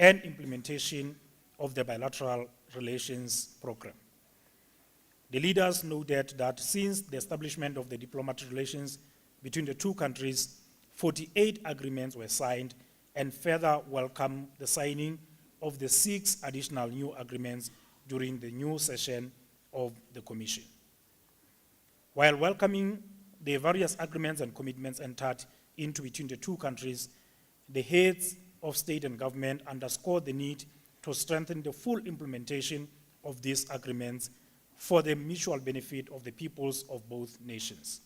and implementation of the bilateral relations program. The leaders noted that since the establishment of the diplomatic relations between the two countries, 48 agreements were signed, and further welcomed the signing of the 6 additional new agreements during the new session of the Commission. While welcoming the various agreements and commitments entered into between the two countries, the heads of state and government underscored the need to strengthen the full implementation of these agreements for the mutual benefit of the peoples of both nations.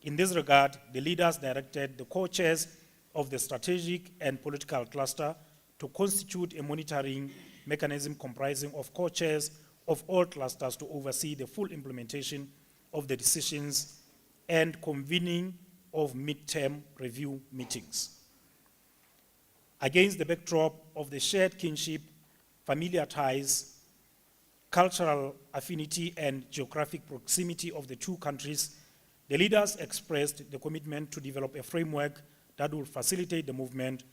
In this regard, the leaders directed the co-chairs of the strategic and political cluster to constitute a monitoring mechanism comprising of co-chairs of all clusters to oversee the full implementation of the decisions and convening of mid-term review meetings. Against the backdrop of the shared kinship, familiar ties, cultural affinity, and geographic proximity of the two countries, the leaders expressed the commitment to develop a framework that will facilitate the movement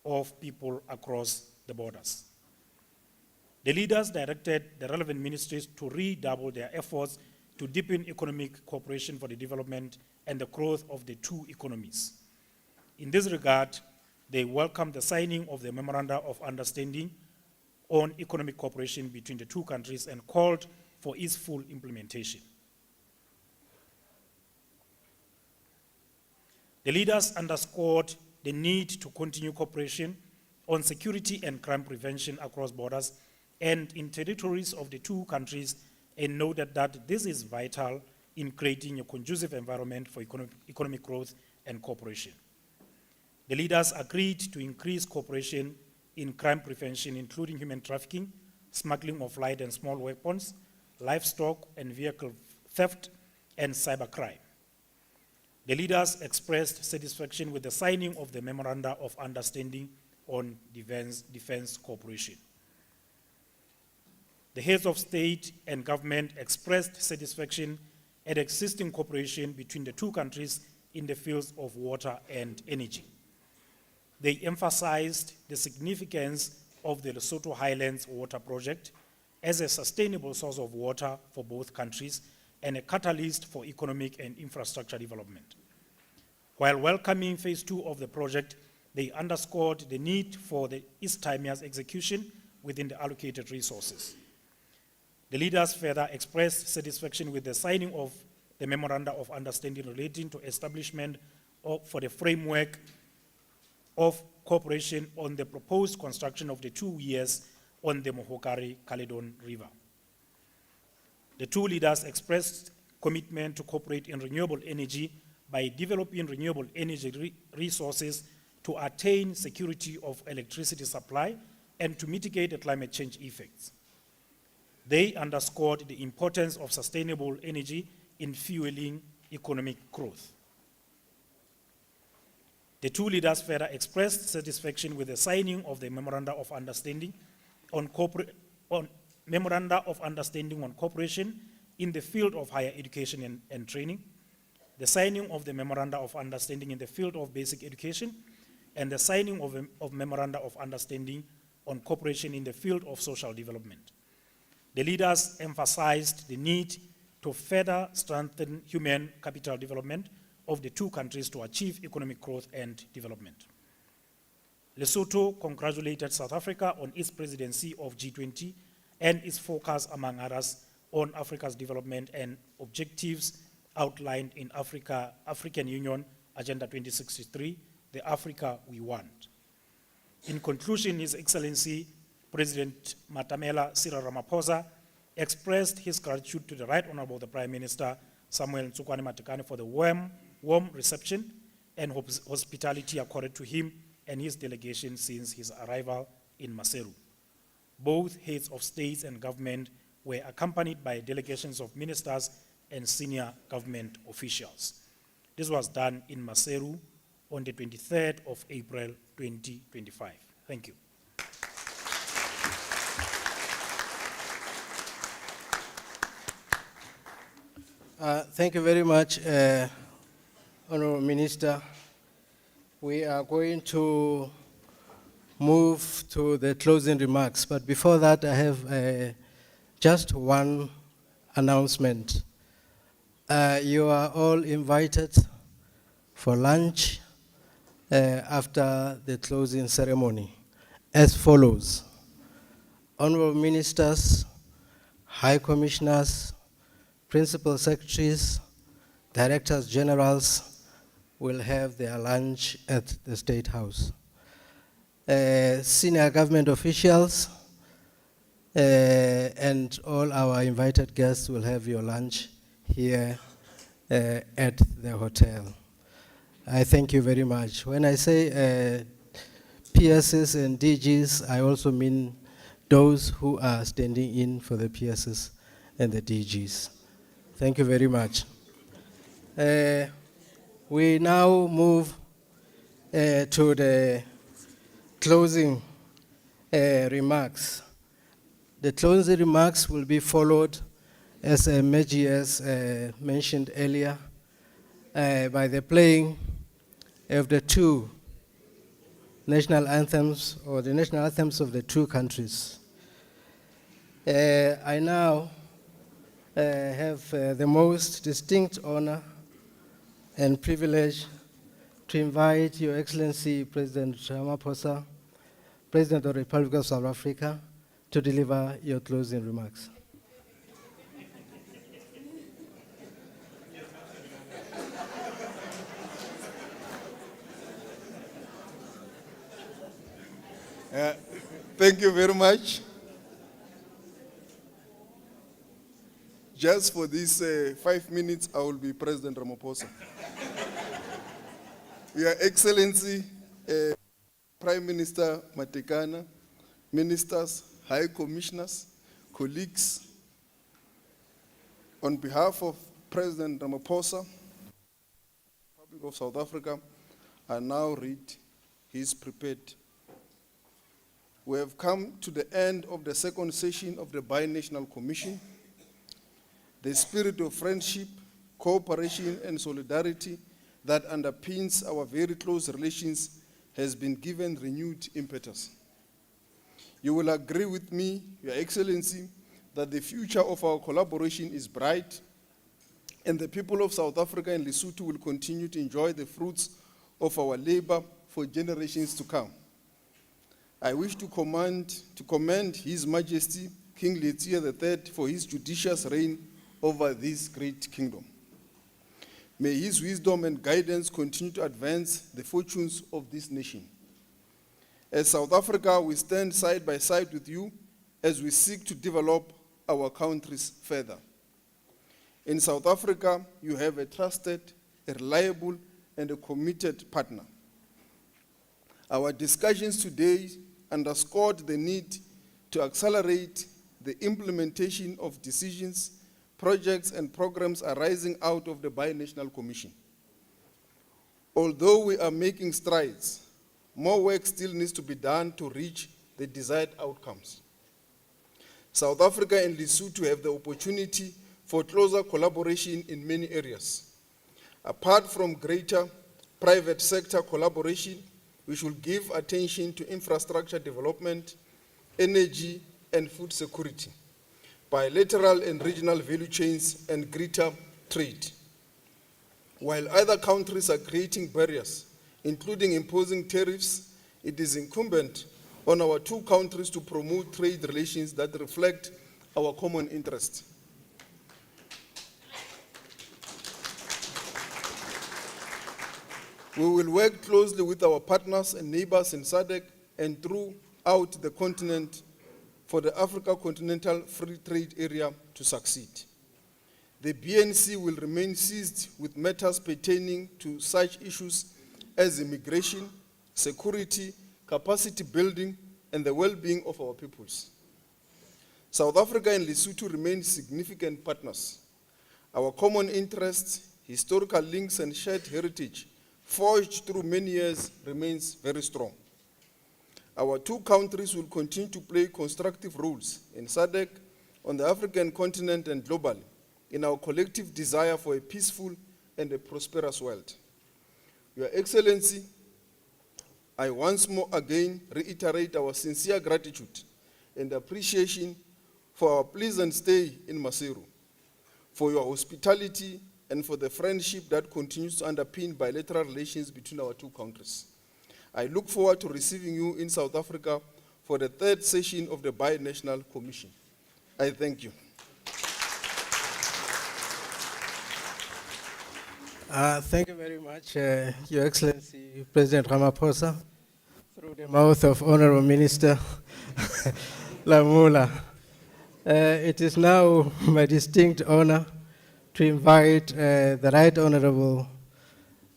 of people across the borders. The leaders directed the relevant ministries to redouble their efforts to deepen economic cooperation for the development and the growth of the two economies. In this regard, they welcomed the signing of the Memoranda of Understanding on economic cooperation between the two countries and called for its full implementation. The leaders underscored the need to continue cooperation on security and crime prevention across borders and in territories of the two countries, and noted that this is vital in creating a conducive environment for economic growth and cooperation. The leaders agreed to increase cooperation in crime prevention, including human trafficking, smuggling of light and small weapons, livestock and vehicle theft, and cybercrime. The leaders expressed satisfaction with the signing of the Memoranda of Understanding on defense cooperation. The heads of state and government expressed satisfaction at existing cooperation between the two countries in the fields of water and energy. They emphasized the significance of the Lesotho Highlands Water Project as a sustainable source of water for both countries and a catalyst for economic and infrastructure development. While welcoming phase 2 of the project, they underscored the need for its timeliest execution within the allocated resources. The leaders further expressed satisfaction with the signing of the Memoranda of Understanding relating to establishment for the framework of cooperation on the proposed construction of the 2 weirs on the Mohokare-Caledon River. The two leaders expressed commitment to cooperate in renewable energy by developing renewable energy resources to attain security of electricity supply and to mitigate the climate change effects. They underscored the importance of sustainable energy in fueling economic growth. The two leaders further expressed satisfaction with the signing of the Memoranda of Understanding on cooperation in the field of higher education and training, the signing of the Memoranda of Understanding in the field of basic education, and the signing of Memoranda of Understanding on cooperation in the field of social development. The leaders emphasized the need to further strengthen human capital development of the two countries to achieve economic growth and development. Lesotho congratulated South Africa on its presidency of G20 and its focus, among others, on Africa's development and objectives outlined in African Union Agenda 2063, the Africa we want. In conclusion, His Excellency President Matamela Cyril Ramaphosa expressed his gratitude to the Right Honorable the Prime Minister Samuel Ntsukwane Matekane for the warm reception and hospitality accorded to him and his delegation since his arrival in Maseru. Both heads of states and government were accompanied by delegations of ministers and senior government officials. This was done in Maseru on the 23rd of April 2025. Thank you. Thank you very much, Honorable Minister. We are going to move to the closing remarks. But before that, I have just one announcement. You are all invited for lunch after the closing ceremony as follows. Honorable Ministers, High Commissioners, Principal Secretaries, Directors Generals will have their lunch at the State House. Senior government officials and all our invited guests will have your lunch here at the hotel. I thank you very much. When I say PSs and DGs, I also mean those who are standing in for the PSs and the DGs. Thank you very much. We now move to the closing remarks. The closing remarks will be followed, as Meji has mentioned earlier, by the playing of the two national anthems, or the national anthems of the two countries. I now have the most distinct honor and privilege to invite Your Excellency President Ramaphosa, President of the Republic of South Africa, to deliver your closing remarks. Thank you very much. Just for these 5 minutes, I will be President Ramaphosa. Your Excellency, Prime Minister Matekana, Ministers, High Commissioners, colleagues, on behalf of President Ramaphosa, Republic of South Africa, I now read his prepared. We have come to the end of the second session of the Binational Commission. The spirit of friendship, cooperation, and solidarity that underpins our very close relations has been given renewed impetus. You will agree with me, Your Excellency, that the future of our collaboration is bright, and the people of South Africa and Lesotho will continue to enjoy the fruits of our labor for generations to come. I wish to commend His Majesty King Letsie III for his judicious reign over this great kingdom. May his wisdom and guidance continue to advance the fortunes of this nation. As South Africa, we stand side by side with you as we seek to develop our countries further. In South Africa, you have a trusted, a reliable, and a committed partner. Our discussions today underscored the need to accelerate the implementation of decisions, projects, and programs arising out of the Binational Commission. Although we are making strides, more work still needs to be done to reach the desired outcomes. South Africa and Lesotho have the opportunity for closer collaboration in many areas. Apart from greater private sector collaboration, we should give attention to infrastructure development, energy, and food security, bilateral and regional value chains, and greater trade. While other countries are creating barriers, including imposing tariffs, it is incumbent on our two countries to promote trade relations that reflect our common interests. We will work closely with our partners and neighbors in SADC and throughout the continent for the Africa Continental Free Trade Area to succeed. The BNC will remain seized with matters pertaining to such issues as immigration, security, capacity building, and the well-being of our peoples. South Africa and Lesotho remain significant partners. Our common interests, historical links, and shared heritage forged through many years remains very strong. Our two countries will continue to play constructive roles in SADC, on the African continent, and globally in our collective desire for a peaceful and a prosperous world. Your Excellency, I once more again reiterate our sincere gratitude and appreciation for our pleasant stay in Maseru, for your hospitality, and for the friendship that continues to underpin bilateral relations between our two countries. I look forward to receiving you in South Africa for the third session of the Binational Commission. I thank you. Thank you very much, Your Excellency, President Ramaphosa, through the mouth of Honorable Minister Lamula. It is now my distinct honor to invite the Right Honorable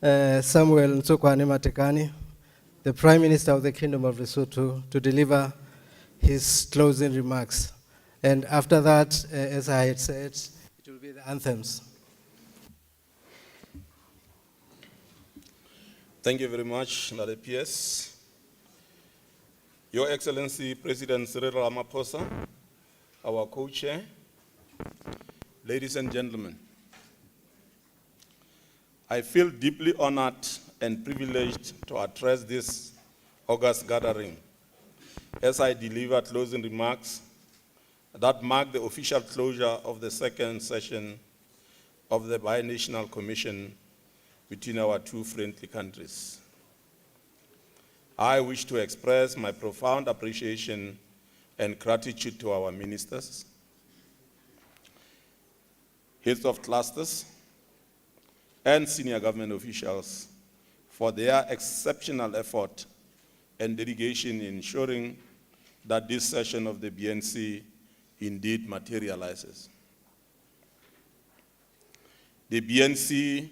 Samuel Ntsokwane Matekane, the Prime Minister of the Kingdom of Lesotho, to deliver his closing remarks. And after that, as I had said, it will be the anthems. Thank you very much, Nade PS. Your Excellency, President Cyril Ramaphosa, our co-chair, ladies and gentlemen, I feel deeply honored and privileged to address this august gathering as I deliver closing remarks that mark the official closure of the second session of the Binational Commission between our two friendly countries. I wish to express my profound appreciation and gratitude to our ministers, heads of clusters, and senior government officials for their exceptional effort and dedication in ensuring that this session of the BNC indeed materializes. The BNC,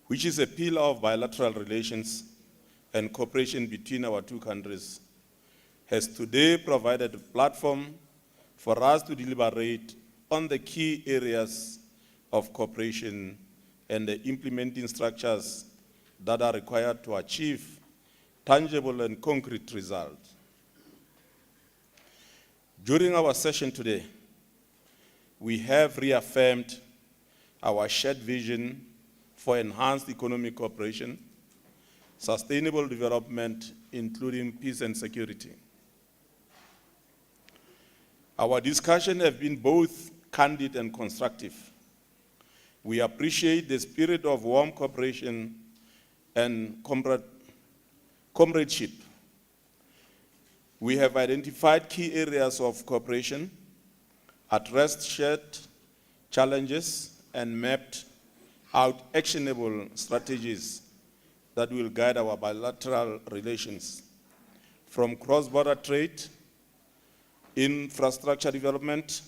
which is a pillar of bilateral relations and cooperation between our two countries, has today provided a platform for us to deliberate on the key areas of cooperation and the implementing structures that are required to achieve tangible and concrete results. During our session today, we have reaffirmed our shared vision for enhanced economic cooperation, sustainable development, including peace and security. Our discussions have been both candid and constructive. We appreciate the spirit of warm cooperation and comradeship. We have identified key areas of cooperation, addressed shared challenges, and mapped out actionable strategies that will guide our bilateral relations, from cross-border trade, infrastructure development,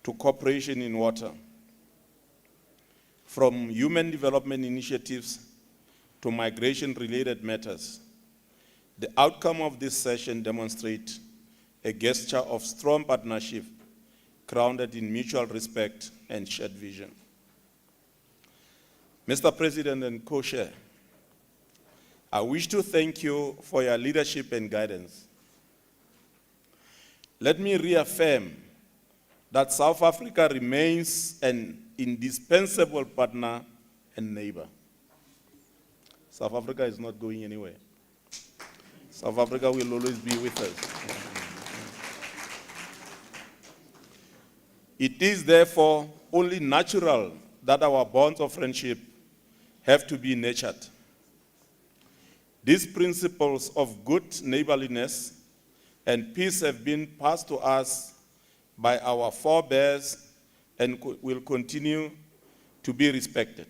to cooperation in water, from human development initiatives to migration-related matters. The outcome of this session demonstrates a gesture of strong partnership grounded in mutual respect and shared vision. Mr. President and Co-Chair, I wish to thank you for your leadership and guidance. Let me reaffirm that South Africa remains an indispensable partner and neighbor. South Africa is not going anywhere. South Africa will always be with us. It is therefore only natural that our bonds of friendship have to be nurtured. These principles of good neighborliness and peace have been passed to us by our forebears and will continue to be respected.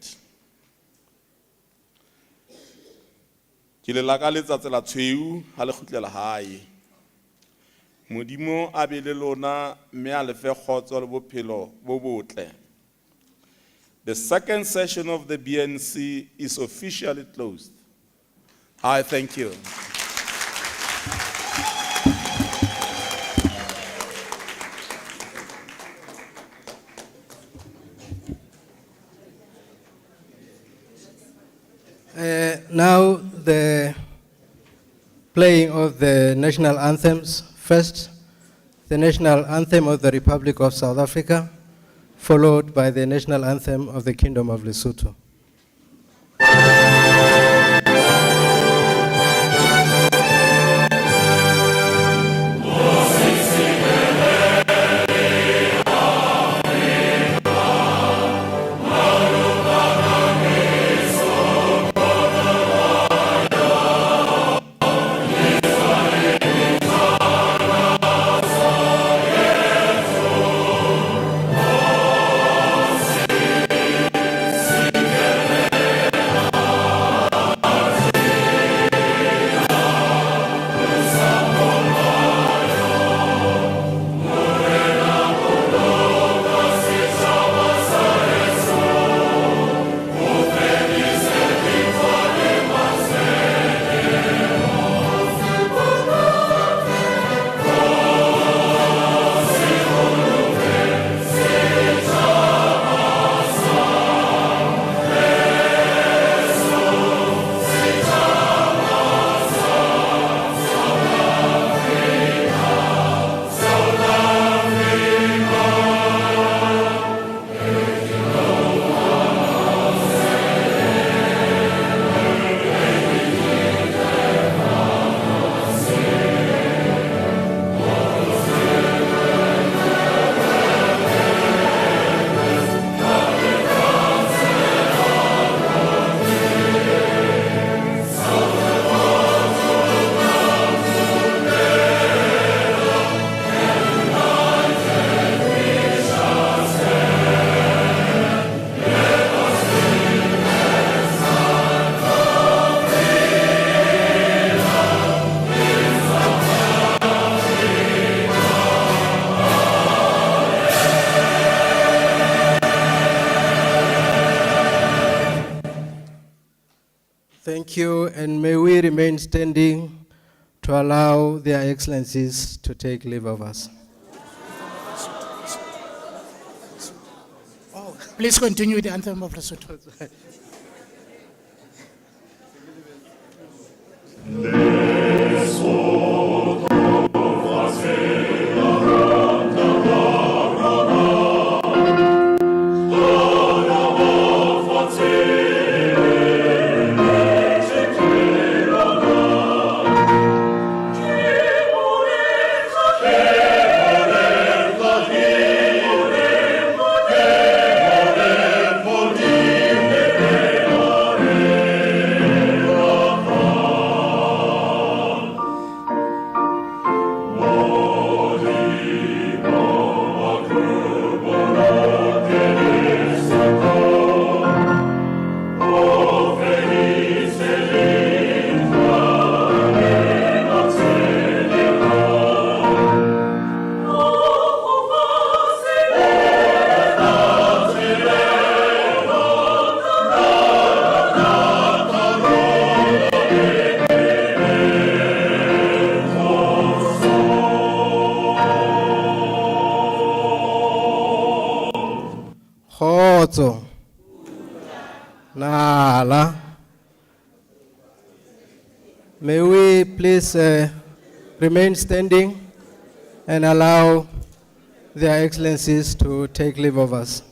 Ke le lakaletsa tsela tshweu ha le khutlela hae. Modimo a be le lona mme a le fe kgotso le bophelo bo botle. The second session of the BNC is officially closed. I thank you. Now the playing of the national anthems. First, the national anthem of the Republic of South Africa, followed by the national anthem of the Kingdom of Lesotho. Thank you, and may we remain standing to allow their excellencies to take leave of us. Oh, please continue with the anthem of Lesotho. Khotso. Nala. May we please remain standing and allow their excellencies to take leave of us.